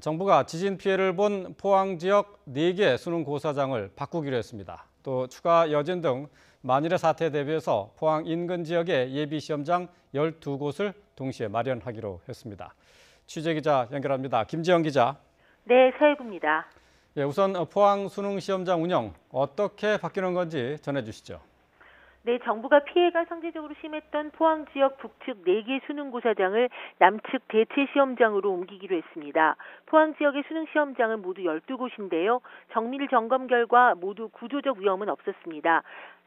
정부가 지진 피해를 본 포항 지역 4개 수능 고사장을 바꾸기로 했습니다. 또 추가 여진 등 만일의 사태에 대비해서 포항 인근 지역의 예비 시험장 12곳을 동시에 마련하기로 했습니다. 취재기자 연결합니다. 김지영 기자. 네, 서혜구입니다. 우선 포항 수능 시험장 운영 어떻게 바뀌는 건지 전해주시죠. 네, 정부가 피해가 상대적으로 심했던 포항 지역 북측 4개 수능고사장을 남측 대체 시험장으로 옮기기로 했습니다. 포항 지역의 수능 시험장은 모두 12곳인데요. 정밀 점검 결과 모두 구조적 위험은 없었습니다.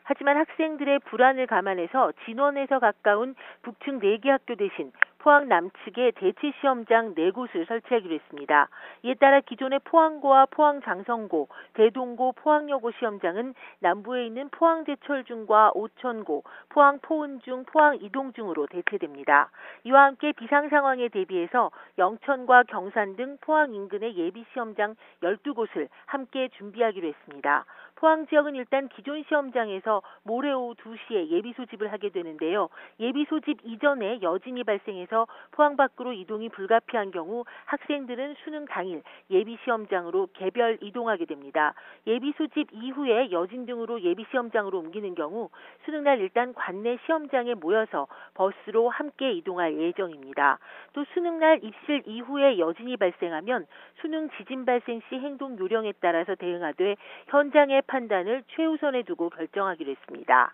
하지만 학생들의 불안을 감안해서 진원에서 가까운 북측 4개 학교 대신 포항 남측에 대체 시험장 4곳을 설치하기로 했습니다. 이에 따라 기존의 포항고와 포항장성고, 대동고, 포항여고 시험장은 남부에 있는 포항제철중과 오천고, 포항포은중, 포항이동중으로 대체됩니다. 이와 함께 비상 상황에 대비해서 영천과 경산 등 포항 인근의 예비 시험장 12곳을 함께 준비하기로 했습니다. 포항 지역은 일단 기존 시험장에서 모레 오후 2시에 예비 소집을 하게 되는데요. 예비 소집 이전에 여진이 발생해서 포항 밖으로 이동이 불가피한 경우 학생들은 수능 당일 예비 시험장으로 개별 이동하게 됩니다. 예비 소집 이후에 여진 등으로 예비 시험장으로 옮기는 경우 수능 날 일단 관내 시험장에 모여서 버스로 함께 이동할 예정입니다. 또 수능 날 입실 이후에 여진이 발생하면 수능 지진 발생 시 행동 요령에 따라서 대응하되 현장의 판단을 최우선에 두고 결정하기로 했습니다.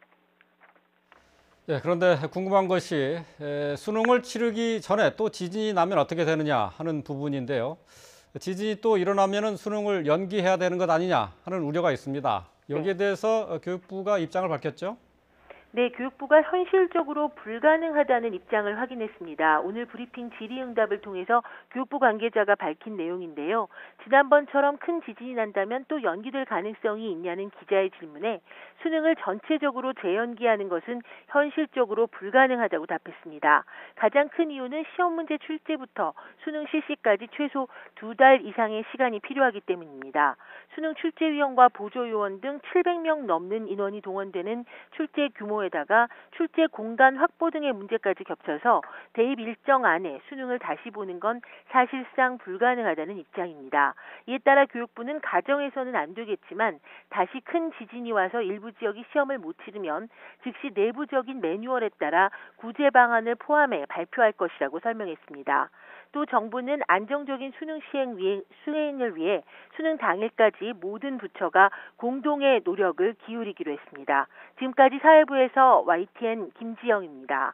네, 그런데 궁금한 것이 수능을 치르기 전에 또 지진이 나면 어떻게 되느냐 하는 부분인데요. 지진이 또 일어나면 수능을 연기해야 되는 것 아니냐 하는 우려가 있습니다. 여기에 대해서 교육부가 입장을 밝혔죠? 네, 교육부가 현실적으로 불가능하다는 입장을 확인했습니다. 오늘 브리핑 질의응답을 통해서 교육부 관계자가 밝힌 내용인데요. 지난번처럼 큰 지진이 난다면 또 연기될 가능성이 있냐는 기자의 질문에 수능을 전체적으로 재연기하는 것은 현실적으로 불가능하다고 답했습니다. 가장 큰 이유는 시험 문제 출제부터 수능 실시까지 최소 2달 이상의 시간이 필요하기 때문입니다. 수능 출제위원과 보조요원 등 700명 넘는 인원이 동원되는 출제 규모에다가 출제 공간 확보 등의 문제까지 겹쳐서 대입 일정 안에 수능을 다시 보는 건 사실상 불가능하다는 입장입니다. 이에 따라 교육부는 가정에서는 안 되겠지만 다시 큰 지진이 와서 일부 지역이 시험을 못 치르면 즉시 내부적인 매뉴얼에 따라 구제 방안을 포함해 발표할 것이라고 설명했습니다. 또 정부는 안정적인 수능 수행을 위해 수능 당일까지 모든 부처가 공동의 노력을 기울이기로 했습니다. 지금까지 사회부에서 YTN 김지영입니다.